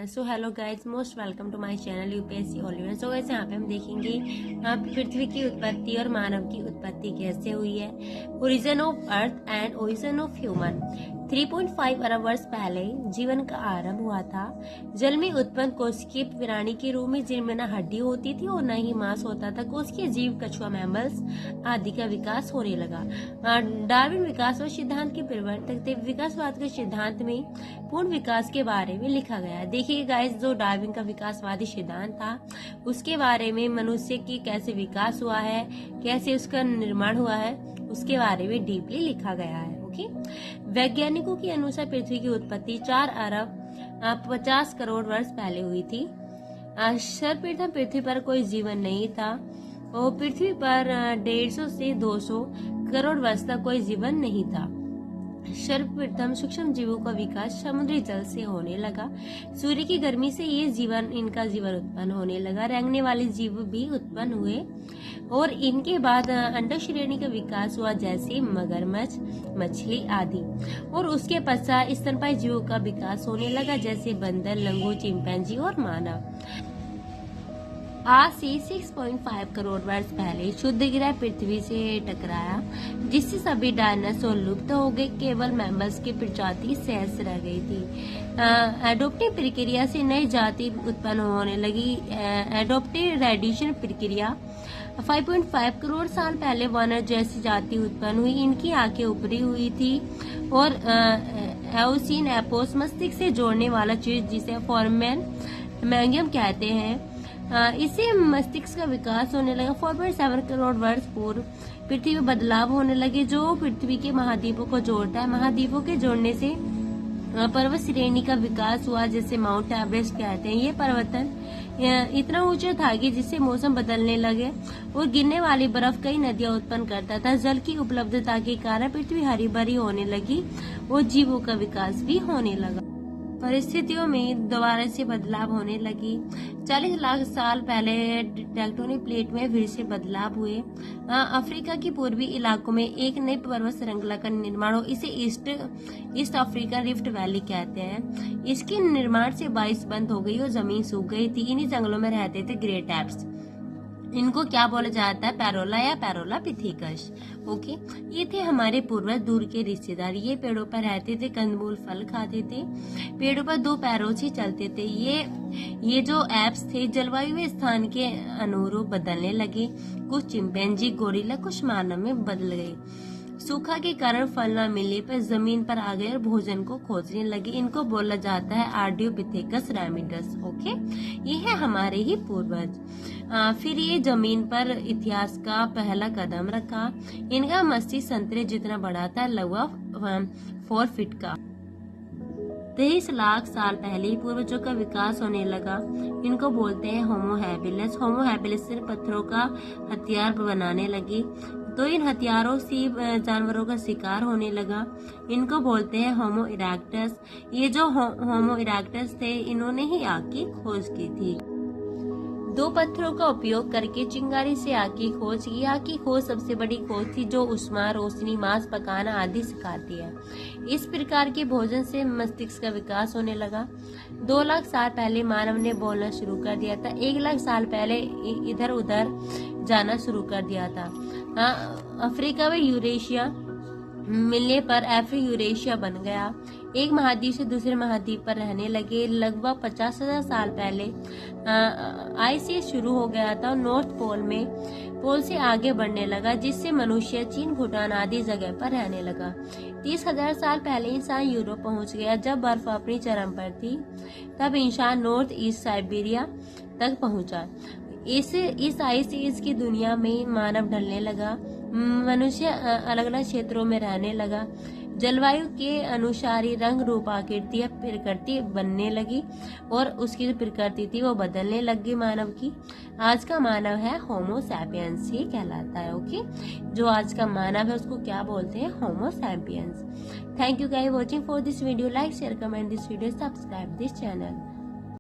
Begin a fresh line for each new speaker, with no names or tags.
So hello guys, most welcome to my channel UPSC all in one. So guys, यहाँ पे हम देखेंगे पृथ्वी की उत्पत्ति और मानव की उत्पत्ति कैसे हुई है। Origin of earth and origin of human. 3.5 अरब वर्ष पहले जीवन का आरंभ हुआ था। जल में उत्पन्न कोशिकीय प्राणी के रूप में जिनमें न हड्डी होती थी और न ही मांस होता था। कोशिकीय जीव, कछुआ, मैमल्स आदि का विकास होने लगा। डार्विन विकासवाद सिद्धांत के प्रवर्तक थे। विकासवाद के सिद्धांत में पूर्ण विकास के बारे में लिखा गया है। देखिए गाइस, जो डार्विन का विकासवादी सिद्धांत था उसके बारे में मनुष्य की कैसे विकास हुआ है, कैसे उसका निर्माण हुआ है, उसके बारे में डीपली लिखा गया है। ओके, वैज्ञानिकों के अनुसार पृथ्वी की उत्पत्ति 4 अरब 50 करोड़ वर्ष पहले हुई थी। सर्वप्रथम पृथ्वी पर कोई जीवन नहीं था और पृथ्वी पर 150 से 200 करोड़ वर्ष तक कोई जीवन नहीं था। सर्वप्रथम सूक्ष्म जीवों का विकास समुद्री जल से होने लगा। सूर्य की गर्मी से इनका जीवन उत्पन्न होने लगा। रेंगने वाले जीव भी उत्पन्न हुए और इनके बाद अंडक श्रेणी का विकास हुआ, जैसे मगरमच्छ, मछली आदि। और उसके पश्चात स्तनपायी जीवों का विकास होने लगा, जैसे बंदर, लंगूर, चिंपैंजी और मानव। आज से 6.5 करोड़ वर्ष पहले शुद्ध ग्रह पृथ्वी से टकराया, जिससे सभी डायनासोर लुप्त हो गए। केवल मैमल्स की प्रजाति शेष रह गई थी। एडोप्टिव प्रक्रिया से नई जाति उत्पन्न होने लगी। एडोप्टिव रेडिएशन प्रक्रिया 5.5 करोड़ साल पहले वानर जैसी जाति उत्पन्न हुई। इनकी आंखें ऊपरी हुई थी और एओसिन एपोस मस्तिष्क से जोड़ने वाला चीज, जिसे फोरमेन मैंगियम कहते हैं, इससे मस्तिष्क का विकास होने लगा। 4.7 करोड़ वर्ष पूर्व पृथ्वी में बदलाव होने लगे, जो पृथ्वी के महाद्वीपों को जोड़ता है। महाद्वीपों के जोड़ने से पर्वत श्रेणी का विकास हुआ, जिसे माउंट एवरेस्ट कहते हैं। ये पर्वतन इतना ऊंचा था कि जिससे मौसम बदलने लगे और गिरने वाली बर्फ कई नदियां उत्पन्न करता था। जल की उपलब्धता के कारण पृथ्वी हरी भरी होने लगी और जीवों का विकास भी होने लगा। परिस्थितियों में दोबारा से बदलाव होने लगी। 40 लाख साल पहले टेक्टोनिक प्लेट में फिर से बदलाव हुए। अफ्रीका के पूर्वी इलाकों में एक नई पर्वत श्रृंखला का निर्माण हो। इसे ईस्ट अफ्रीका रिफ्ट वैली कहते हैं। इसके निर्माण से बारिश बंद हो गई और जमीन सूख गई थी। इन्हीं जंगलों में रहते थे ग्रेट एप्स। इनको क्या बोला जाता है? पैरोला या पैरोला पिथिकस। ओके, ये थे हमारे पूर्वज, दूर के रिश्तेदार। ये पेड़ों पर रहते थे, कंदमूल फल खाते थे, पेड़ों पर 2 पैरों से चलते थे। ये जो एप्स थे जलवायु में स्थान के अनुरूप बदलने लगे। कुछ चिंपैंजी, गोरिल्ला, कुछ मानव में बदल गए। सूखा के कारण फल न मिलने पर जमीन पर आ गए और भोजन को खोजने लगे। इनको बोला जाता है आर्डियोपिथेकस रैमिडस। ओके, ये है हमारे ही पूर्वज। फिर ये जमीन पर इतिहास का पहला कदम रखा। इनका मस्तिष्क संतरे जितना बड़ा था, लगभग 4 फीट का। 23 लाख साल पहले ही पूर्वजों का विकास होने लगा। इनको बोलते हैं होमो हैबिलिस। होमो हैबिलिस से पत्थरों का हथियार बनाने लगे, तो इन हथियारों से जानवरों का शिकार होने लगा। इनको बोलते हैं होमो इरेक्टस। ये जो होमो इरेक्टस थे, इन्होंने ही आग की खोज की थी। 2 पत्थरों का उपयोग करके चिंगारी से आग की खोज की। आग की खोज सबसे बड़ी खोज थी, जो उष्मा, रोशनी, मांस पकाना आदि सिखाती है। इस प्रकार के भोजन से मस्तिष्क का विकास होने लगा। 2 लाख साल पहले मानव ने बोलना शुरू कर दिया था। 1 लाख साल पहले इधर उधर जाना शुरू कर दिया था। अफ्रीका में यूरेशिया मिलने पर यूरेशिया बन गया। एक महाद्वीप से दूसरे महाद्वीप पर रहने लगे। लगभग 50,000 साल पहले आइस एज शुरू हो गया था। नॉर्थ पोल से आगे बढ़ने लगा, जिससे मनुष्य चीन, भूटान आदि जगह पर रहने लगा। 30,000 साल पहले इंसान यूरोप पहुंच गया। जब बर्फ अपनी चरम पर थी, तब इंसान नॉर्थ ईस्ट साइबेरिया तक पहुंचा। इस आइस एज की दुनिया में मानव ढलने लगा। मनुष्य अलग अलग क्षेत्रों में रहने लगा। जलवायु के अनुसार ही रंग, रूप, आकृति या प्रकृति बनने लगी और उसकी जो प्रकृति थी वो बदलने लगी मानव की। आज का मानव है होमो सैपियंस, ही कहलाता है। ओके, जो आज का मानव है उसको क्या बोलते हैं? Homo sapiens. Thank you guys watching for this video. Like, share, comment this video, subscribe this channel.